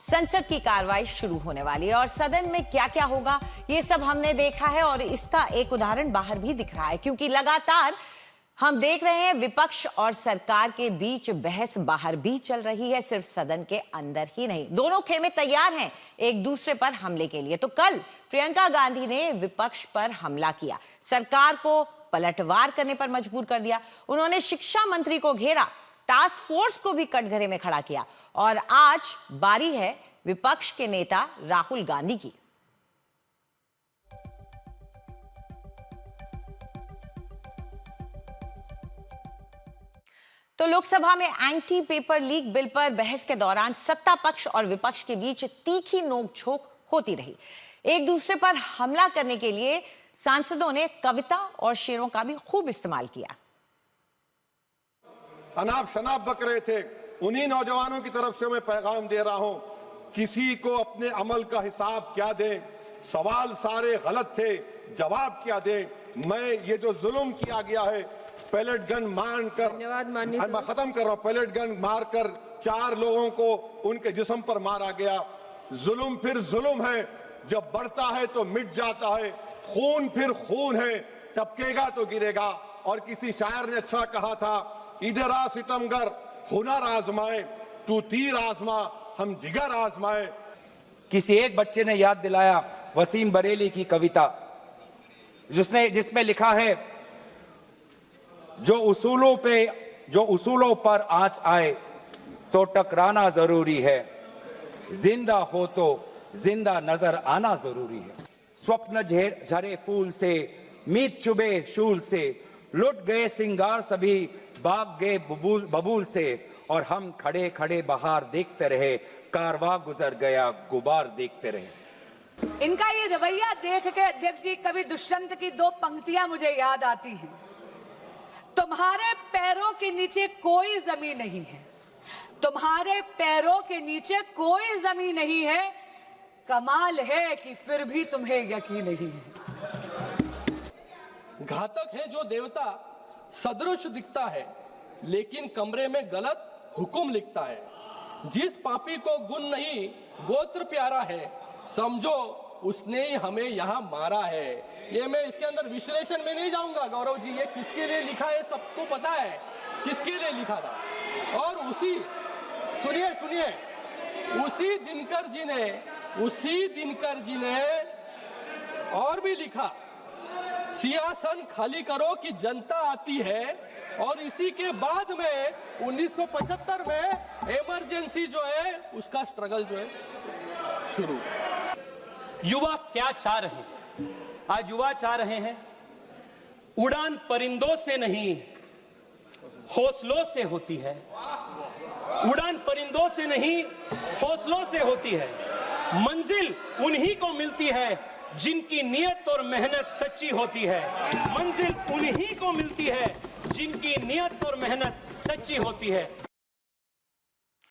संसद की कार्रवाई शुरू होने वाली है और सदन में क्या क्या होगा ये सब हमने देखा है और इसका एक उदाहरण बाहर भी दिख रहा है, क्योंकि लगातार हम देख रहे हैं विपक्ष और सरकार के बीच बहस बाहर भी चल रही है, सिर्फ सदन के अंदर ही नहीं। दोनों खेमे तैयार हैं एक दूसरे पर हमले के लिए। तो कल प्रियंका गांधी ने विपक्ष पर हमला किया, सरकार को पलटवार करने पर मजबूर कर दिया। उन्होंने शिक्षा मंत्री को घेरा, टास्क फोर्स को भी कटघरे में खड़ा किया और आज बारी है विपक्ष के नेता राहुल गांधी की। तो लोकसभा में एंटी पेपर लीक बिल पर बहस के दौरान सत्ता पक्ष और विपक्ष के बीच तीखी नोकझोंक होती रही। एक दूसरे पर हमला करने के लिए सांसदों ने कविता और शेरों का भी खूब इस्तेमाल किया। अनाप शनाप बक रहे थे, उन्हीं नौजवानों की तरफ से मैं पैगाम दे रहा हूं, किसी को अपने अमल का हिसाब क्या दें, सवाल सारे गलत थे, जवाब क्या दें। मैं ये जो जुल्म किया गया है, पैलेट गन मारकर, मैं खत्म कर रहा हूं, पैलेट गन मारकर 4 लोगों को उनके जिस्म पर मारा गया। जुल्म फिर जुल्म है, जब बढ़ता है तो मिट जाता है। खून फिर खून है, टपकेगा तो गिरेगा। और किसी शायर ने अच्छा कहा था, इधर आ सितमगर हुनर आजमाए, तू तीर आजमा हम जिगर आजमाए। किसी एक बच्चे ने याद दिलाया वसीम बरेली की कविता, जिसमें लिखा है, जो उसूलों पर आंच आए तो टकराना जरूरी है, जिंदा हो तो जिंदा नजर आना जरूरी है। स्वप्न झरे फूल से, मीत चुबे शूल से, लुट गए सिंगार सभी, भाग गए बबूल से, और हम खड़े खड़े बहार देखते रहे, कारवां गुजर गया गुबार देखते रहे। इनका ये रवैया देख के अध्यक्ष जी, कभी दुष्यंत की 2 पंक्तियां मुझे याद आती हैं। तुम्हारे पैरों के नीचे कोई जमीन नहीं है, तुम्हारे पैरों के नीचे कोई जमीन नहीं है, कमाल है कि फिर भी तुम्हें यकीन नहीं है। घातक है जो देवता सदृश दिखता है, लेकिन कमरे में गलत हुक्म लिखता है। जिस पापी को गुण नहीं गोत्र प्यारा है, समझो उसने ही हमें यहाँ मारा है। ये मैं इसके अंदर विश्लेषण में नहीं जाऊंगा गौरव जी, ये किसके लिए लिखा है सबको पता है किसके लिए लिखा था। और उसी सुनिए उसी दिनकर जी ने और भी लिखा, सियासन खाली करो कि जनता आती है। और इसी के बाद में 1975 में इमरजेंसी जो है उसका स्ट्रगल जो है शुरू। युवा क्या चाह रहे हैं? आज युवा चाह रहे हैं उड़ान परिंदों से नहीं हौसलों से होती है। उड़ान परिंदों से नहीं हौसलों से होती है। मंजिल उन्हीं को मिलती है जिनकी नियत और मेहनत सच्ची होती है। मंजिल उन्हीं को मिलती है जिनकी नियत और मेहनत सच्ची होती है।